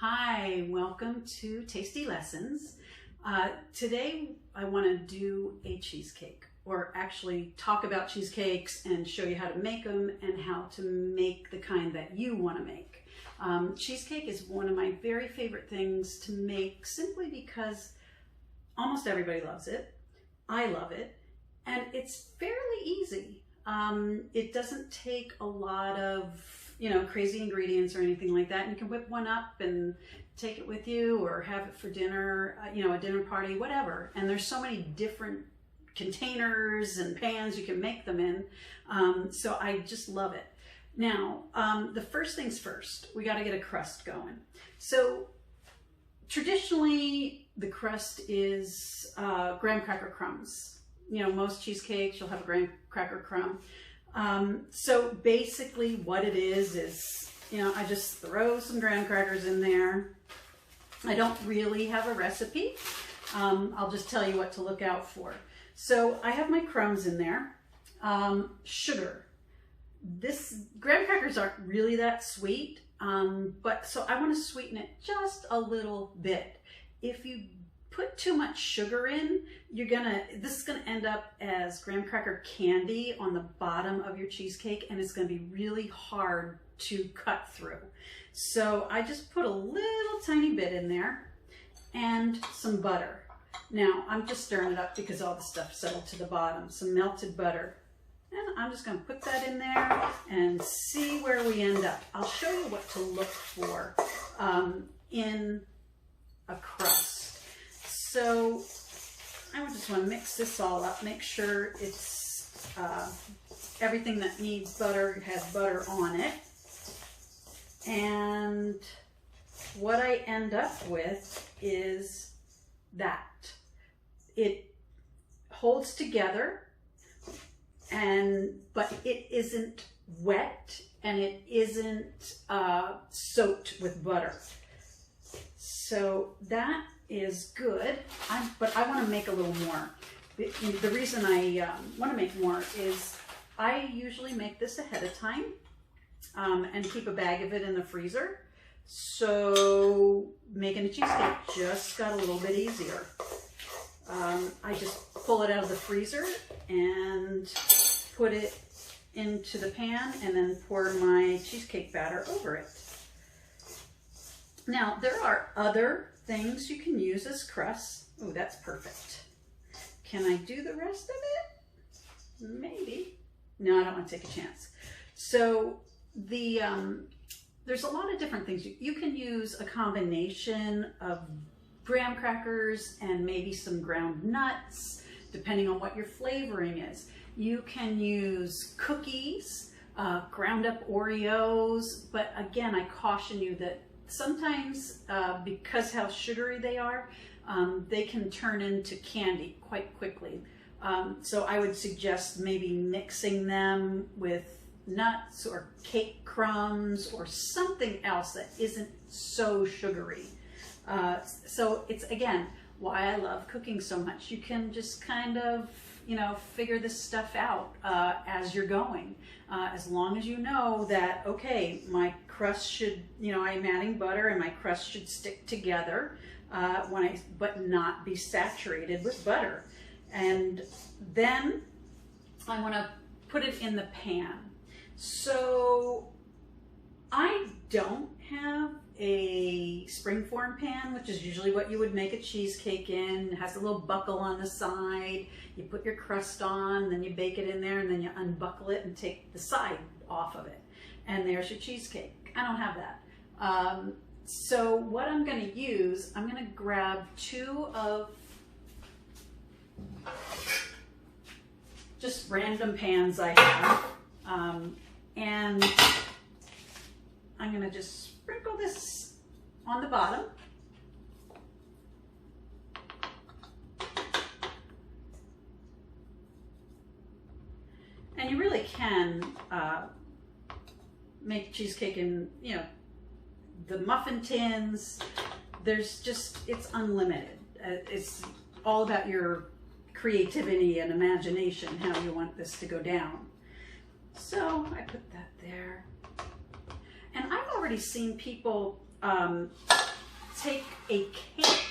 Hi, welcome to Tasty Lessons. Today I want to do a cheesecake, or actually talk about cheesecakes and show you how to make them and how to make the kind that you want to make. Cheesecake is one of my very favorite things to make simply because almost everybody loves it. I love it, and it's fairly easy. It doesn't take a lot of crazy ingredients or anything like that. And you can whip one up and take it with you or have it for dinner, a dinner party, whatever. And there's so many different containers and pans you can make them in. So I just love it. Now, the first things first, we got to get a crust going. So traditionally, the crust is graham cracker crumbs. Most cheesecakes, you'll have a graham cracker crumb. So basically what it is, I just throw some graham crackers in there. I don't really have a recipe. I'll just tell you what to look out for. So I have my crumbs in there. Sugar. Graham crackers aren't really that sweet, but so I want to sweeten it just a little bit. If you put too much sugar in, this is gonna end up as graham cracker candy on the bottom of your cheesecake, and it's gonna be really hard to cut through. So I just put a little tiny bit in there and some butter. Now I'm just stirring it up because all the stuff settled to the bottom. Some melted butter. And I'm just gonna put that in there and see where we end up. I'll show you what to look for in a crust. So I just want to mix this all up, make sure it's everything that needs butter has butter on it. And what I end up with is that it holds together, but it isn't wet and it isn't soaked with butter. So that is good, but I want to make a little more. The reason I want to make more is I usually make this ahead of time and keep a bag of it in the freezer. So making a cheesecake just got a little bit easier. I just pull it out of the freezer and put it into the pan and then pour my cheesecake batter over it. Now, there are other things you can use as crust. Oh, that's perfect. Can I do the rest of it? Maybe. No, I don't want to take a chance. So there's a lot of different things. You can use a combination of graham crackers and maybe some ground nuts, depending on what your flavoring is. You can use cookies, ground up Oreos, but again, I caution you that sometimes, because how sugary they are, they can turn into candy quite quickly. So I would suggest maybe mixing them with nuts or cake crumbs or something else that isn't so sugary. So it's, again, why I love cooking so much. You can just kind of, figure this stuff out as you're going. As long as you know that, okay, my crust should, I'm adding butter and my crust should stick together but not be saturated with butter. And then I want to put it in the pan. So I don't have a springform pan, which is usually what you would make a cheesecake in. It has a little buckle on the side. You put your crust on, then you bake it in there, and then you unbuckle it and take the side off of it. And there's your cheesecake. I don't have that. So what I'm going to use, I'm going to grab two of just random pans I have, and I'm going to just sprinkle this on the bottom. And you really can make cheesecake in, the muffin tins. It's unlimited. It's all about your creativity and imagination, how you want this to go down. So I put that there. And I've already seen people take a cake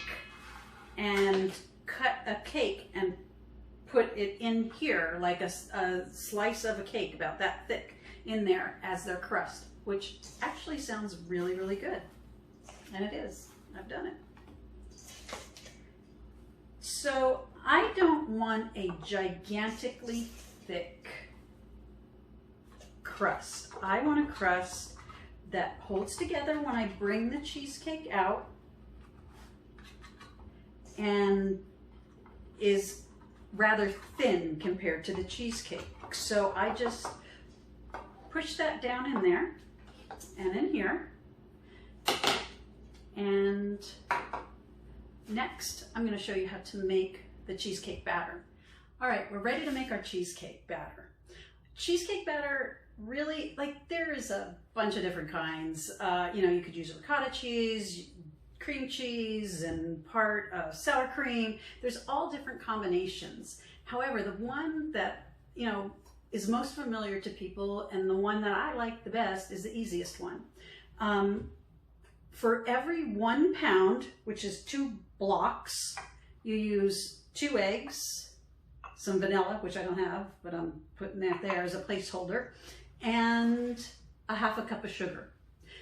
and cut a cake and put it in here, like a slice of a cake about that thick in there as their crust, which actually sounds really, really good. And it is. I've done it. So I don't want a gigantically thick crust. I want a crust that holds together when I bring the cheesecake out and is rather thin compared to the cheesecake. So I just push that down in there and in here. And next, I'm going to show you how to make the cheesecake batter. All right, we're ready to make our cheesecake batter. Cheesecake batter, really, like, there is a bunch of different kinds. You know, you could use ricotta cheese, cream cheese, and part sour cream. There's all different combinations. However, the one that, you know, is most familiar to people and the one that I like the best is the easiest one. For every 1 pound, which is 2 blocks, you use 2 eggs, some vanilla, which I don't have, but I'm putting that there as a placeholder, and a half a cup of sugar.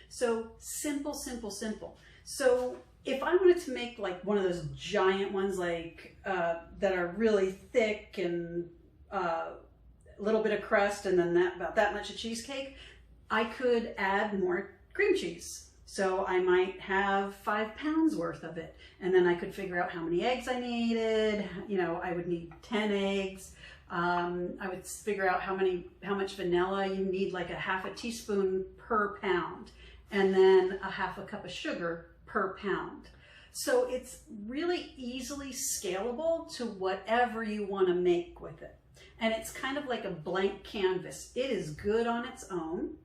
So simple, simple, simple. So if I wanted to make like one of those giant ones, like that are really thick and a little bit of crust and then about that much of cheesecake, I could add more cream cheese. So I might have 5 pounds worth of it, and then I could figure out how many eggs I needed. You know, I would need 10 eggs. I would figure out how much vanilla you need, like a half a teaspoon per pound, and then a half a cup of sugar per pound. So it's really easily scalable to whatever you want to make with it. And it's kind of like a blank canvas. It is good on its own,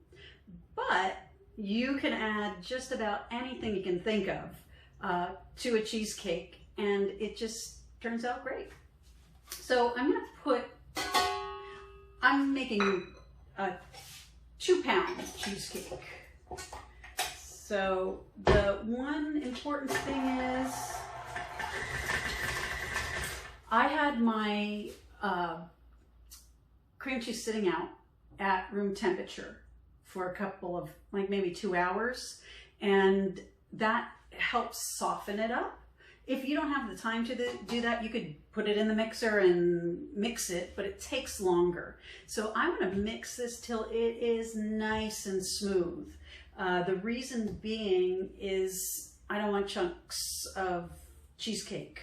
but you can add just about anything you can think of to a cheesecake, and it just turns out great. So I'm making a 2-pound cheesecake. So the one important thing is I had my cream cheese sitting out at room temperature for a couple of, like, maybe 2 hours, and that helps soften it up. If you don't have the time to do that, you could put it in the mixer and mix it, but it takes longer. So I'm going to mix this till it is nice and smooth. The reason being is I don't want chunks of cheesecake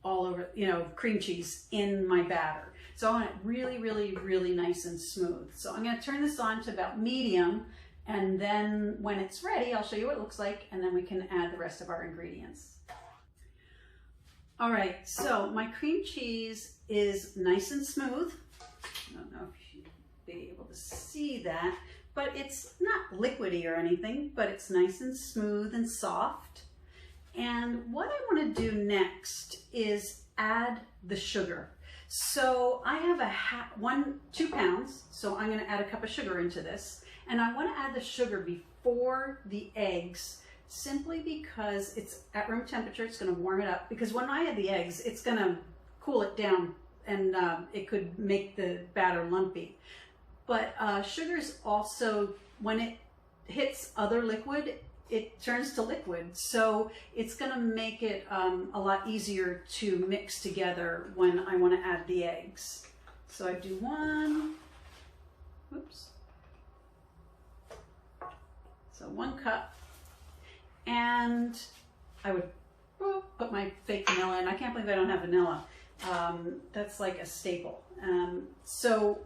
all over, you know, cream cheese in my batter. So I want it really, really, really nice and smooth. So I'm going to turn this on to about medium, and then when it's ready, I'll show you what it looks like, and then we can add the rest of our ingredients. All right, so my cream cheese is nice and smooth. I don't know if you'd be able to see that, but it's not liquidy or anything, but it's nice and smooth and soft. And what I want to do next is add the sugar. So I have 2 pounds, so I'm going to add a cup of sugar into this. And I want to add the sugar before the eggs, simply because it's at room temperature. It's going to warm it up, because when I add the eggs, it's going to cool it down, and it could make the batter lumpy. But sugar is also, when it hits other liquid, it turns to liquid. So it's going to make it a lot easier to mix together when I want to add the eggs. So I do 1, oops. So 1 cup. And I would put my fake vanilla in. I can't believe I don't have vanilla. That's like a staple. So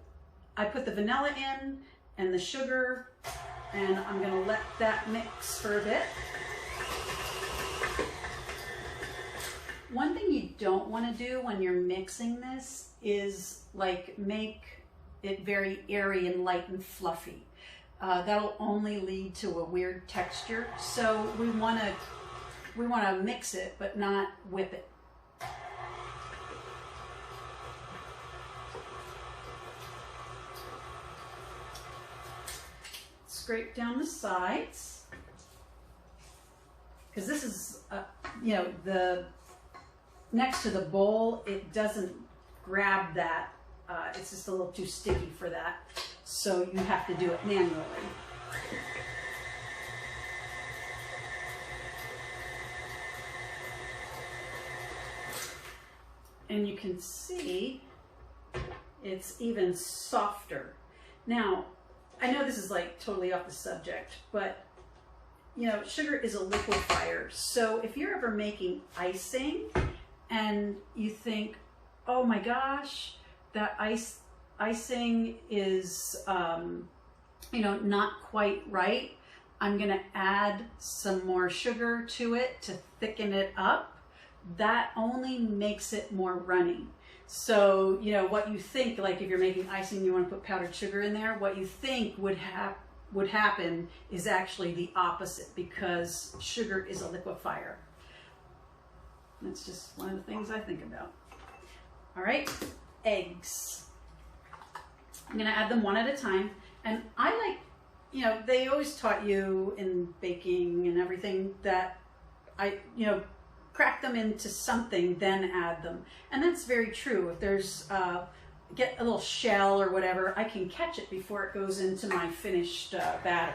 I put the vanilla in and the sugar, and I'm going to let that mix for a bit. One thing you don't want to do when you're mixing this is like make it very airy and light and fluffy. That'll only lead to a weird texture. So we want to mix it, but not whip it. Scrape down the sides. because this is, you know, the next to the bowl, it doesn't grab that. It's just a little too sticky for that. So you have to do it manually. And you can see it's even softer. Now, I know this is like totally off the subject, but you know, sugar is a liquefier. So if you're ever making icing and you think, oh my gosh, that icing is, you know, not quite right, I'm gonna add some more sugar to it to thicken it up. That only makes it more runny. So, you know, what you think, like if you're making icing, you want to put powdered sugar in there, what you think would happen is actually the opposite, because sugar is a liquefier. That's just one of the things I think about. All right, eggs. I'm gonna add them one at a time. And I like, you know, they always taught you in baking and everything that you know, crack them into something, then add them. And that's very true. If there's, get a little shell or whatever, I can catch it before it goes into my finished batter.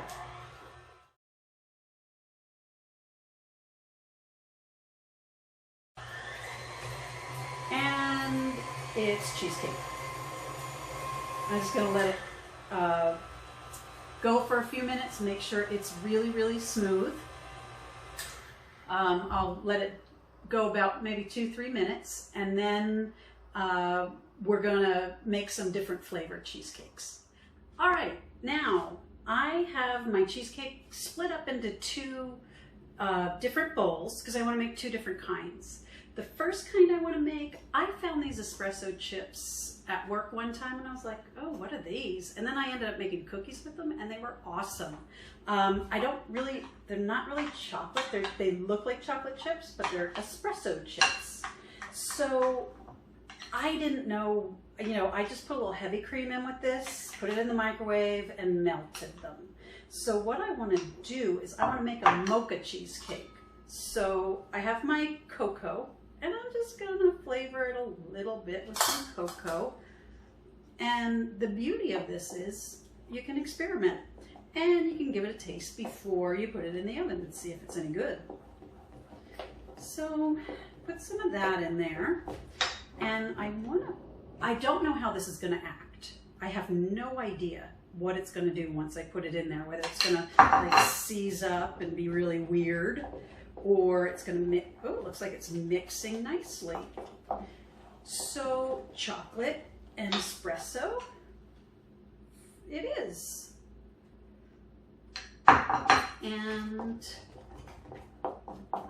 And it's cheesecake. I'm just gonna let it go for a few minutes, make sure it's really, really smooth. I'll let it go about maybe 2-3 minutes, and then we're gonna make some different flavored cheesecakes. All right, now I have my cheesecake split up into 2 different bowls because I want to make 2 different kinds. The first kind I want to make, I found these espresso chips at work one time and I was like, oh, what are these? And then I ended up making cookies with them and they were awesome. They're not really chocolate. They look like chocolate chips, but they're espresso chips. So I didn't know, you know, I just put a little heavy cream in with this, put it in the microwave and melted them. So what I want to do is I want to make a mocha cheesecake. So I have my cocoa, and I'm just going to flavor it a little bit with some cocoa. And the beauty of this is you can experiment, and you can give it a taste before you put it in the oven and see if it's any good. So put some of that in there, and I don't know how this is going to act. I have no idea what it's going to do once I put it in there, whether it's going to like seize up and be really weird, or it's going to mix. Oh, it looks like it's mixing nicely. So chocolate and espresso, it is. And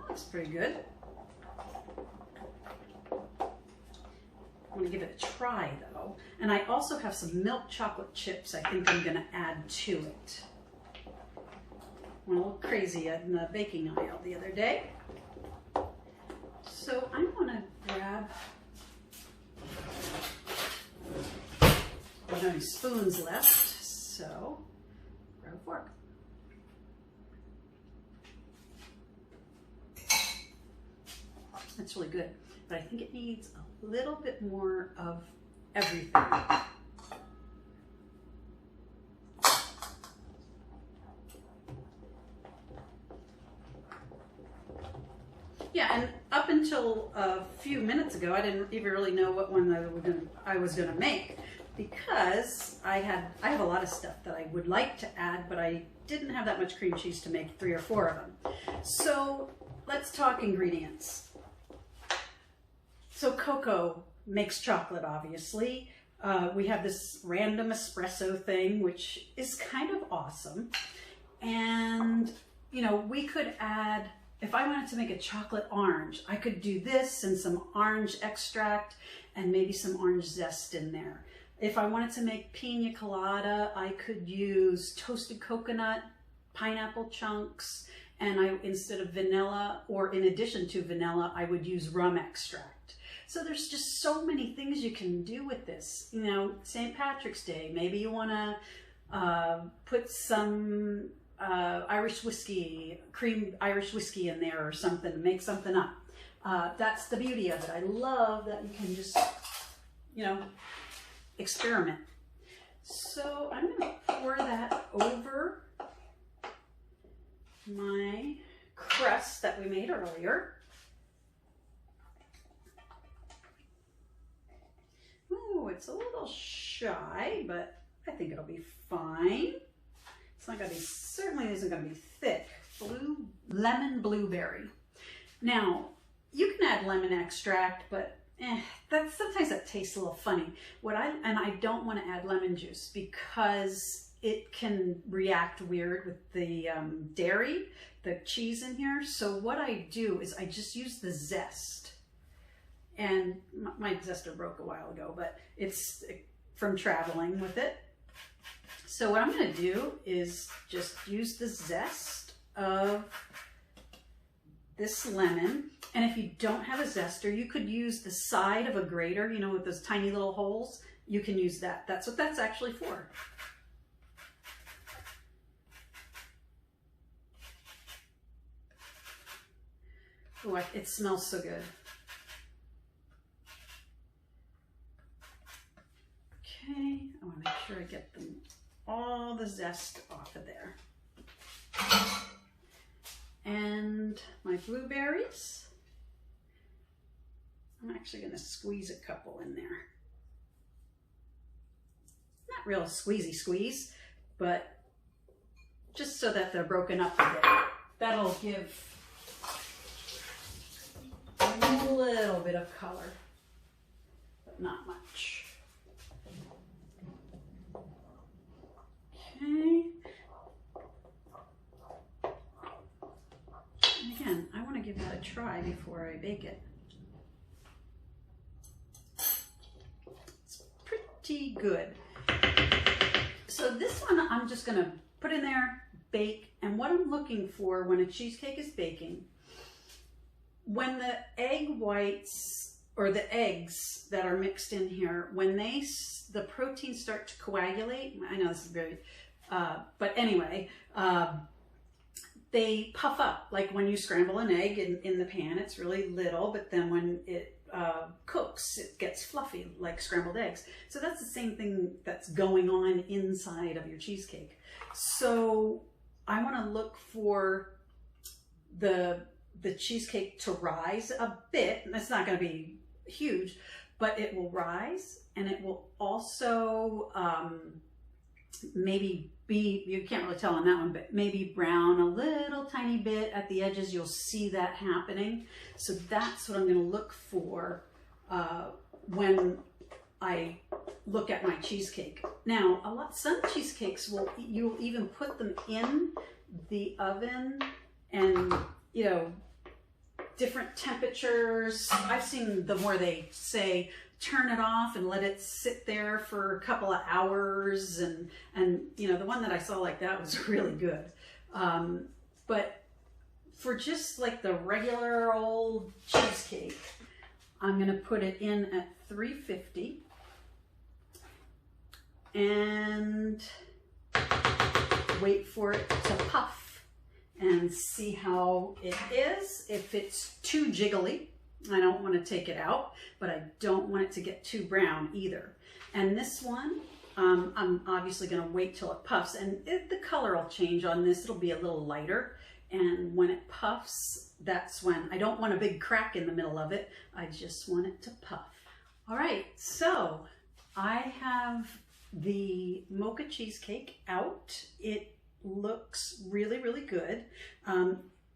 looks pretty good. I'm going to give it a try though. And I also have some milk chocolate chips I think I'm going to add to it. Went a little crazy in the baking aisle the other day. So I'm going to grab, I don't have any spoons left, so grab a fork. That's really good, but I think it needs a little bit more of everything. Yeah, and up until a few minutes ago, I didn't even really know what one I was gonna make, because I have a lot of stuff that I would like to add, but I didn't have that much cream cheese to make 3 or 4 of them. So let's talk ingredients. So cocoa makes chocolate, obviously. We have this random espresso thing, which is kind of awesome. And, you know, we could add, if I wanted to make a chocolate orange, I could do this and some orange extract and maybe some orange zest in there. If I wanted to make pina colada, I could use toasted coconut, pineapple chunks, and instead of vanilla, or in addition to vanilla, I would use rum extract. So there's just so many things you can do with this. You know, St. Patrick's Day, maybe you want to put some Irish whiskey, cream Irish whiskey in there or something to make something up. That's the beauty of it. I love that you can just, you know, experiment. So I'm going to pour that over my crust that we made earlier. Oh, it's a little shy, but I think it'll be fine. It's not going to be, certainly isn't going to be thick. Lemon blueberry. Now, you can add lemon extract, but sometimes that tastes a little funny. I don't want to add lemon juice because it can react weird with the dairy, the cheese in here. So what I do is I just use the zest. And my zester broke a while ago, but it's from traveling with it. So what I'm going to do is just use the zest of this lemon. And if you don't have a zester, you could use the side of a grater, you know, with those tiny little holes. You can use that. That's what that's actually for. Oh, it smells so good. Okay, I want to make sure I get all the zest off of there. And my blueberries, I'm actually going to squeeze a couple in there. Not real squeezy squeeze, but just so that they're broken up a bit. That'll give a little bit of color, but not much. Okay. And again, I want to give that a try before I bake it. It's pretty good. So this one I'm just going to put in there, bake, and what I'm looking for when a cheesecake is baking, when the egg whites or the eggs that are mixed in here, when the proteins start to coagulate, I know this is very, but anyway, they puff up. Like when you scramble an egg in the pan, it's really little, but then when it cooks, it gets fluffy like scrambled eggs. So that's the same thing that's going on inside of your cheesecake. So I want to look for the cheesecake to rise a bit. It's not going to be huge, but it will rise, and it will also maybe be, you can't really tell on that one, but maybe brown a little tiny bit at the edges. You'll see that happening. So that's what I'm going to look for when I look at my cheesecake. Now, some cheesecakes you'll even put them in the oven, and you know, different temperatures. I've seen them where they say turn it off and let it sit there for a couple of hours, and you know, the one that I saw like that was really good. But for just like the regular old cheesecake, I'm going to put it in at 350 and wait for it to puff and see how it is. If it's too jiggly, I don't want to take it out, but I don't want it to get too brown either. And this one, I'm obviously going to wait till it puffs, and the color will change on this. It'll be a little lighter, and when it puffs, that's when I don't want a big crack in the middle of it. I just want it to puff. All right, so I have the mocha cheesecake out. It looks really, really good.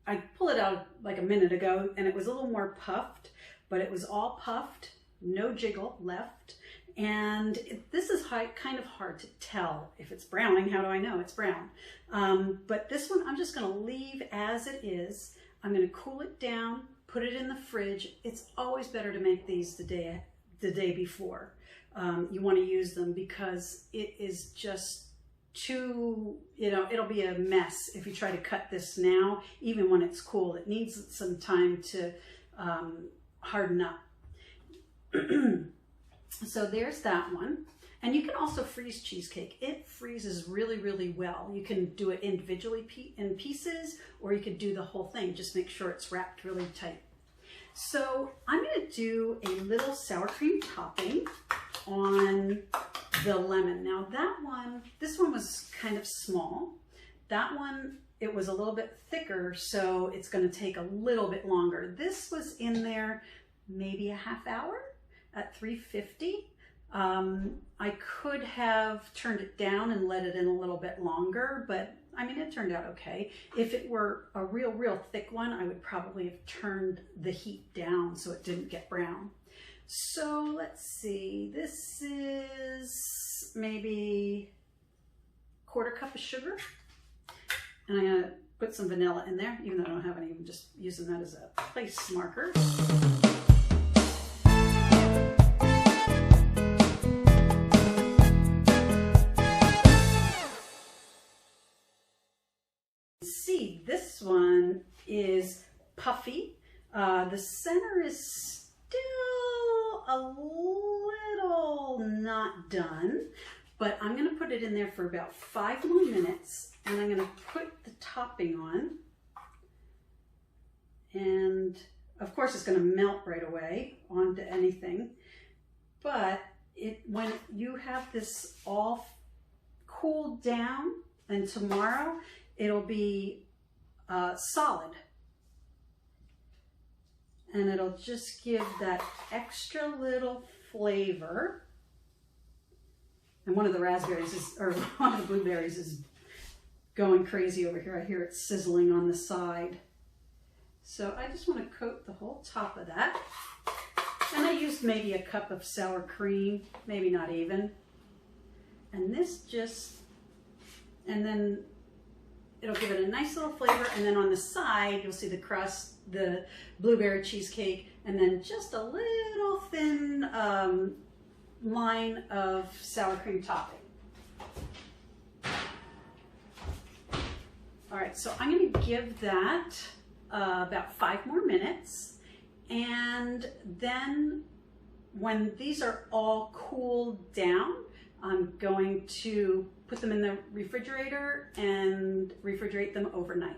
I pulled it out like a minute ago, and it was a little more puffed, but it was all puffed, no jiggle left. And this is kind of hard to tell if it's browning. How do I know it's brown? But this one I'm just going to leave as it is. I'm going to cool it down, put it in the fridge. It's always better to make these the day before. You want to use them because it is just too, you know, it'll be a mess if you try to cut this now, even when it's cool. It needs some time to harden up. So there's that one. And you can also freeze cheesecake. It freezes really, really well. You can do it individually in pieces, or you could do the whole thing. Just make sure it's wrapped really tight. So I'm going to do a little sour cream topping on the lemon. Now that one, this one was kind of small. That one, it was a little bit thicker, so it's going to take a little bit longer. This was in there maybe a half hour at 350. I could have turned it down and let it in a little bit longer, but I mean, it turned out okay. If it were a real thick one, I would probably have turned the heat down so it didn't get brown. So let's see, this is maybe a quarter cup of sugar. And I'm gonna put some vanilla in there, even though I don't have any, I'm just using that as a place marker. See, this one is puffy. The center is still a little not done, but I'm going to put it in there for about 5 more minutes, and I'm going to put the topping on. And of course it's going to melt right away onto anything, but when you have this all cooled down, and tomorrow it'll be solid, and it'll just give that extra little flavor. And one of the raspberries is, or one of the blueberries is going crazy over here. I hear it sizzling on the side. So I just want to coat the whole top of that. And I used maybe a cup of sour cream, maybe not even. And this just, and then it'll give it a nice little flavor. And then on the side, you'll see the crust, the blueberry cheesecake, and then just a little thin line of sour cream topping. All right, so I'm going to give that about 5 more minutes. And then when these are all cooled down, I'm going to put them in the refrigerator and refrigerate them overnight.